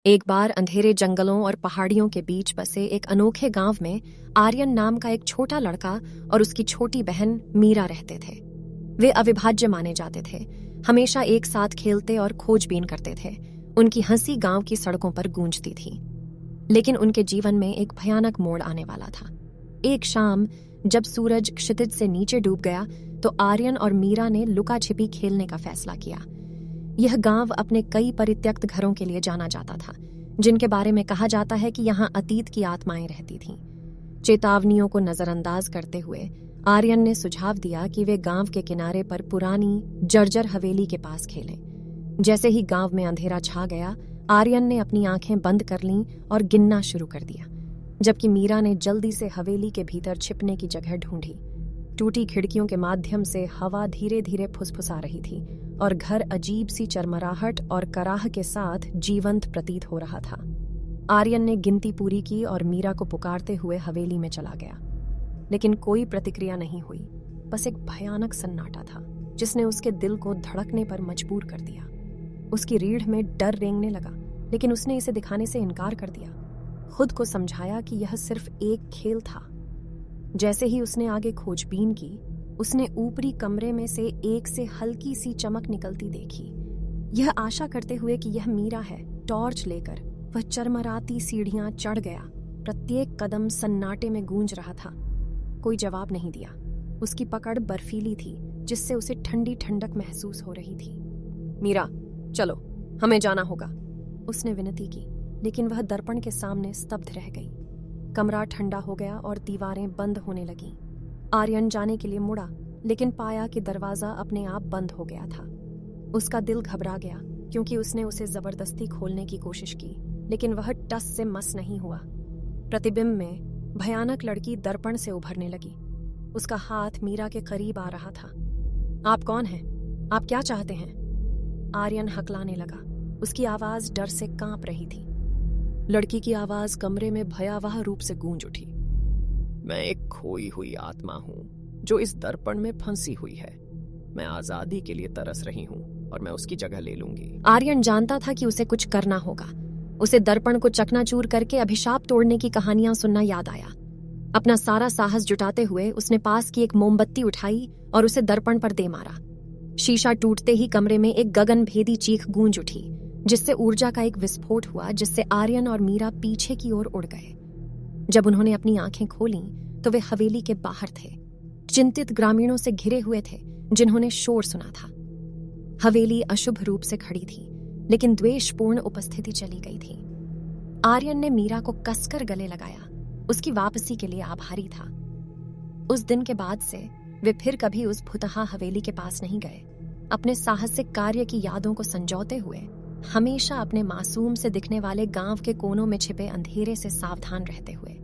एक बार अंधेरे जंगलों और पहाड़ियों के बीच बसे एक अनोखे गांव में आर्यन नाम का एक छोटा लड़का और उसकी छोटी बहन मीरा रहते थे। वे अविभाज्य माने जाते थे, हमेशा एक साथ खेलते और खोजबीन करते थे। उनकी हंसी गांव की सड़कों पर गूंजती थी। लेकिन उनके जीवन में एक भयानक मोड़ आने वाला था। एक शाम जब सूरज क्षितिज से नीचे डूब गया तो आर्यन और मीरा ने लुका छिपी खेलने का फैसला किया। यह गांव अपने कई परित्यक्त घरों के लिए जाना जाता था, जिनके बारे में कहा जाता है कि यहाँ अतीत की आत्माएं रहती थीं। चेतावनियों को नजरअंदाज करते हुए आर्यन ने सुझाव दिया कि वे गांव के किनारे पर पुरानी जर्जर हवेली के पास खेलें। जैसे ही गांव में अंधेरा छा गया, आर्यन ने अपनी आंखें बंद कर लीं और गिनना शुरू कर दिया, जबकि मीरा ने जल्दी से हवेली के भीतर छिपने की जगह ढूंढी। टूटी खिड़कियों के माध्यम से हवा धीरे धीरे फुसफुसा रही थी और घर अजीब सी चरमराहट और कराह के साथ जीवंत प्रतीत हो रहा था। आर्यन ने गिनती पूरी की और मीरा को पुकारते हुए हवेली में चला गया, लेकिन कोई प्रतिक्रिया नहीं हुई। बस एक भयानक सन्नाटा था जिसने उसके दिल को धड़कने पर मजबूर कर दिया। उसकी रीढ़ में डर रेंगने लगा, लेकिन उसने इसे दिखाने से इनकार कर दिया। खुद को समझाया कि यह सिर्फ एक खेल था। जैसे ही उसने आगे खोजबीन की, उसने ऊपरी कमरे में से एक से हल्की सी चमक निकलती देखी। यह आशा करते हुए कि यह मीरा है, टॉर्च लेकर वह चरमराती सीढ़ियां चढ़ गया। प्रत्येक कदम सन्नाटे में गूंज रहा था। कोई जवाब नहीं दिया। उसकी पकड़ बर्फीली थी, जिससे उसे ठंडी ठंडक महसूस हो रही थी। मीरा, चलो, हमें जाना होगा, उसने विनती की, लेकिन वह दर्पण के सामने स्तब्ध रह गई। कमरा ठंडा हो गया और दीवारें बंद होने लगीं। आर्यन जाने के लिए मुड़ा, लेकिन पाया कि दरवाजा अपने आप बंद हो गया था। उसका दिल घबरा गया, क्योंकि उसने उसे जबरदस्ती खोलने की कोशिश की, लेकिन वह टस से मस नहीं हुआ। प्रतिबिंब में भयानक लड़की दर्पण से उभरने लगी। उसका हाथ मीरा के करीब आ रहा था। आप कौन हैं? आप क्या चाहते हैं? आर्यन हकलाने लगा। उसकी आवाज डर से कांप रही थी। लड़की की आवाज कमरे में भयावह रूप से गूंज उठी। मैं एक खोई हुई आत्मा हूँ जो इस दर्पण में फंसी हुई है। मैं आजादी के लिए तरस रही हूँ और मैं उसकी जगह ले लूंगी। आर्यन जानता था कि उसे कुछ करना होगा। उसे दर्पण को चकनाचूर करके अभिशाप तोड़ने की कहानियां सुनना याद आया। अपना सारा साहस जुटाते हुए उसने पास की एक मोमबत्ती उठाई और उसे दर्पण पर दे मारा। शीशा टूटते ही कमरे में एक गगनभेदी चीख गूंज उठी, जिससे ऊर्जा का एक विस्फोट हुआ, जिससे आर्यन और मीरा पीछे की ओर उड़ गए। जब उन्होंने अपनी आंखें खोलीं तो वे हवेली के बाहर थे, चिंतित ग्रामीणों से घिरे हुए थे जिन्होंने शोर सुना था। हवेली अशुभ रूप से खड़ी थी, लेकिन द्वेषपूर्ण उपस्थिति चली गई थी। आर्यन ने मीरा को कसकर गले लगाया, उसकी वापसी के लिए आभारी था। उस दिन के बाद से वे फिर कभी उस भुतहा हवेली के पास नहीं गए। अपने साहसिक कार्य की यादों को संजोते हुए हमेशा अपने मासूम से दिखने वाले गांव के कोनों में छिपे अंधेरे से सावधान रहते हुए।